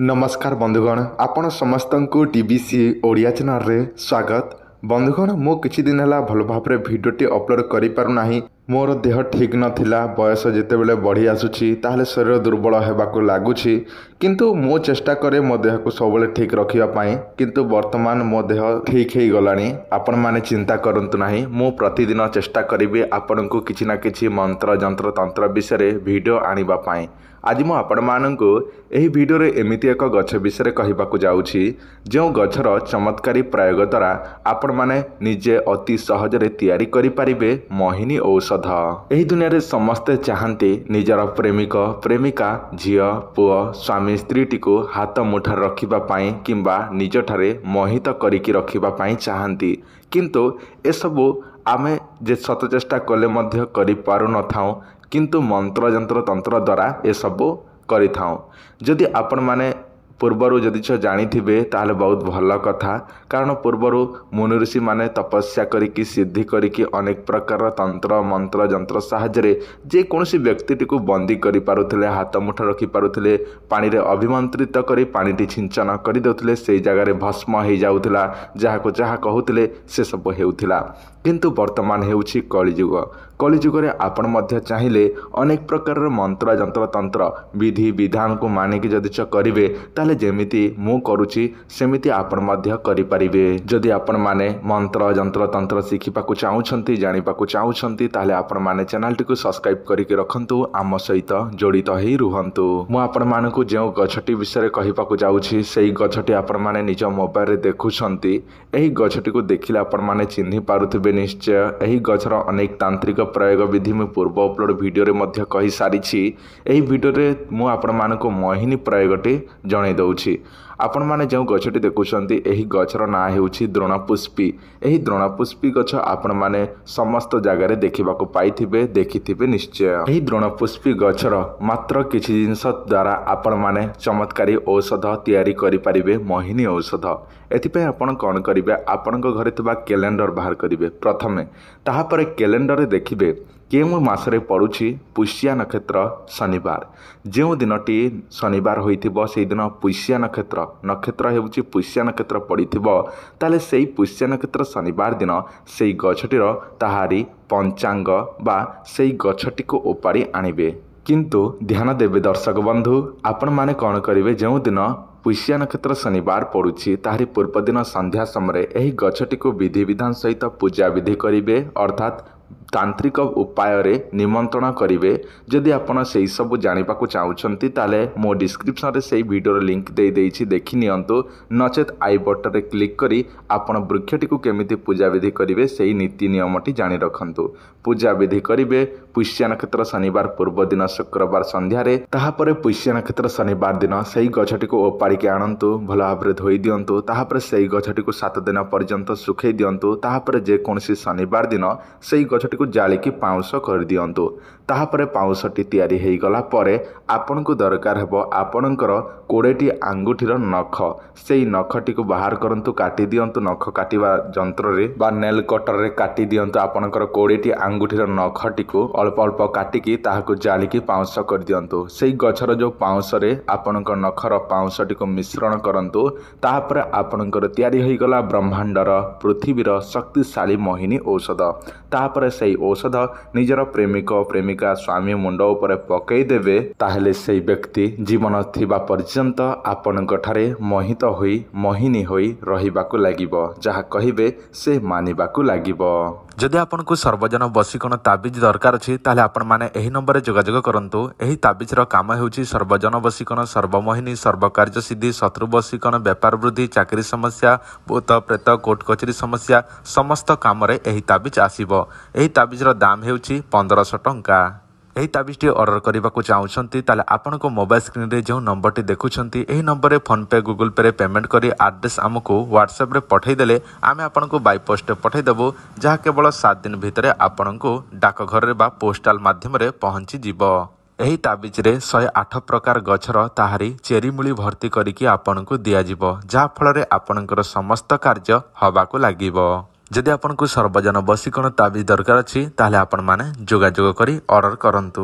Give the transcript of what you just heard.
नमस्कार बंधुगण आपण समस्त को टीबीसी ओडिया चैनल रे स्वागत। बंधुगण मो किछि दिन हला भल भाबरे भिडियोटी अपलोड करि पारु नाही। मोर देह ठीक नथिला। बयस जेतेबेले बढ़ी आसुछि ताहले शरीर दुर्बल हेबाकु लागुछि, किंतु मो चेष्टा करे मो देह को सबले ठीक रखिया पाई। किंतु वर्तमान मो देह ठीक हे गलानी। आपण माने चिंता करंतु नाही। मो प्रतिदिन चेष्टा करिबे आपण को किछि ना किछि मंत्र जंत्र तंत्र विषय वीडियो आनिबा पाई। आज मु आपण माननकु एही वीडियो रे एमिति एक गछ विषय कहिबाकु जाउछि जो गछर चमत्कारी प्रयोग द्वारा आपण माने निजे अति सहज रे तैयारी करि परिबे मोहिनी औषध। एही दुनिया रे समस्ते चाहंती निजर प्रेमिक प्रेमिका झियो पुओ स्वामी स्त्री टिको हाथ मुठा रखिबा पाई किंबा निज ठारे मोहित करिकि रखिबा पाई चाहंती, किंतु ए सबु आमे जे सत चेष्टा कले मध्य करि पारु न थाउ, किंतु मंत्र जंत्र तंत्र द्वारा ए सबु करि थाउ। जदि आपण माने पूर्वर जदि जानी थे ताहले बहुत भल कथा, कारण पूर्वर मुनि ऋषि माने तपस्या करिकी सिद्धि करिकी अनेक प्रकार तंत्र मंत्र जंत्र साहाय्य जे कौन व्यक्ति को बंदी करि पारुथिले, हाथ मुठा रखि पारुथिले, पानी रे अभिमंत्रित करी पानी छिंचन करि देउथिले, से जगह रे भस्म हो जाउथिला, जहा को जहा कहूथिले से सब हेउथिला। किंतु वर्तमान हेउछि कलिजुग। कलिजुग रे आपण मध्य चाहिले अनेक प्रकार मंत्र जंत्र तंत्र विधि विधान को मानिक जदि करिवे ताले जेमिति मु करूछि सेमिति आपण मध्य करि परिबे। जदि आपण माने मंत्र जंत्र तंत्र शिखिपाकु चाहुछंती जानिपाकु चाहुछंती ताले आपण माने चैनल टिकु सब्सक्राइब करिके रखंतु, आम सहित जोड़ित हेई रुहंतु। मु आपण मानकु जेउ गछटी विषय कहिपाकु जाउछि सेही गछटी आपण माने निज मोबाइल रे देखुछंती। एही गछटी को देखिले आपण माने चिन्हि पारुथिबे निश्चय। एही गछर अनेक तांत्रिक प्रयोग विधि में पूर्व अपलोड वीडियो रे मध्य कहि सारिछि। एही वीडियो रे मु आपण मानको मोहिनी प्रयोगटी जणाई दउछि। आपण माने जो गछटी देखुछंती एही गछर ना हेउछि द्रोणपुष्पी। एही द्रोणपुष्पी गछ आपण माने समस्त जगह रे देखिबाकु पाइथिबे, देखिथिबे निश्चय। एही द्रोणपुष्पी गछर मात्र किछि जिंस द्वारा आपण माने चमत्कारी औषध तैयारी करि परिबे, मोहिनी औषध। एथिपे आपण कोन करिवे, आपण घरे थिबा कैलेंडर बाहर करिवे प्रथमे, ताहा परे कैलेंडर रे देखिबे केउ मासरे पड़ुछि पुष्या नक्षत्र शनिवार। जो दिनटी शनिवार होइथिबो सेही दिन पुष्या नक्षत्र नक्षत्र हेउछि पुष्या नक्षत्र पड़िथिबो, ताले सेही पुष्या नक्षत्र शनिवार दिन सेही गछटीर ताहारी पंचांग बा सेही गछटी को ओपारी आनिबे। किंतु ध्यान देवे दर्शक बंधु, आपण माने कोन करिवे, जो दिन पुष्या नक्षत्र शनिवार पड़ुछि ताहारी पूर्व दिन संध्या समय एही गछटी को विधि विधान सहित पूजा विधि करिवे, अर्थात तांत्रिक उपाय रे निमंत्रण करिवे। जदि आपण सेही सब जानिपाकु चाहुछंती ताले मो डिस्क्रिप्शन रे सेही वीडियो रे लिंक दे देइछि, देखि नियंतु। नचेत आई बटन रे क्लिक करी आपण वृक्षटी को केमिति पूजा विधि करिवे सेही नीति नियमटी जानि रखंतु। पूजा विधि करिवे पुष्या नक्षत्र शनिवार पूर्व दिन शुक्रवार संध्या रे, ताहा परे पुष्या नक्षत्र शनिवार दिन सेही गछटी को ओपाड़ी के आनंतु, भल भाबरे धोई दियंतु, ताहा परे सेही गछटी को 7 दिन पर्यंत सुखै दियंतु। ताहा परे जे कोनसी शनिवार दिन सेही गछटी को जालिकी पाउंस कर दियंतु। ताहा परे पाउंसटी तैयारी हेई गला परे आपण को दरकार हेबो आपणकर 20टी आंगुठीर नख। सेही नखटी को बाहर करंतु, काटी दियंतु। नख काटिबा जंत्र रे बा नेल कटर रे काटी दियंतु। आपणकर 20टी आंगुठीर नखटी को अल्प अल्प काटिकी ताहाको जालिकी पाउंस कर दियंतु। सेही गछर जो पाउंस रे आपणकर नखर पाउंसटी को मिश्रण करंतु। ताहा परे आपणकर तैयारी हेई गला ब्रह्मांडर पृथ्वीर शक्तिशाली मोहिनी औषध। ताहा परे सेही औषध निजर प्रेमिक प्रेमिका स्वामी मुंड उपरे पकई देवे, ताहेले सेही व्यक्ति जीवन थिबा पर्यंत आपणक ठारे मोहित होई मोहिनी होई रहिबाकु लागिबो, जहा कहिबे से मानिबाकु लागिबो। जदि आपन को सर्वजन वशीकरण ताबिज दरकार अछि ताले आपण माने एही नंबर रे जोगाजोग करंतु। एही ताबिज रो काम हेउछि सर्वजन वशीकरण, सर्वमोहिनी, सर्वकार्य सिद्धि, शत्रु वशीकरण, व्यापार वृद्धि, चाकरी समस्या, भूत प्रेत कोर्ट कचेरी समस्या समस्त काम रे एही ताबिज आसीबो। एही ताबिज रो दाम हेउछि 1500 टंका। एही ताबिजटी ऑर्डर करबाकू चाहुछंती ताले आपनको मोबाइल स्क्रीन रे जो नंबरटी देखुछंती एही नंबर रे फोन पे गूगल पे रे पेमेंट करी एड्रेस हमको व्हाट्सएप रे पठाई देले आमे आपनको बाय पोस्ट पठाई देबो, जहा केवल 7 दिन भितरे आपनको डाक घर रे बा पोस्टल माध्यम रे पहुंची जिवो। एही ताबिज रे 108 प्रकार गछर ताहारी चेरी मूली भर्ती करिकी आपनको दिया जिवो, जहा फल रे आपनकर समस्त कार्य हबाकू लागिवो। जदि आपनको सर्वजन वशीकरण ताबिज दरकार अछि ताले आपण माने जोगाजोग करी ऑर्डर करंतु।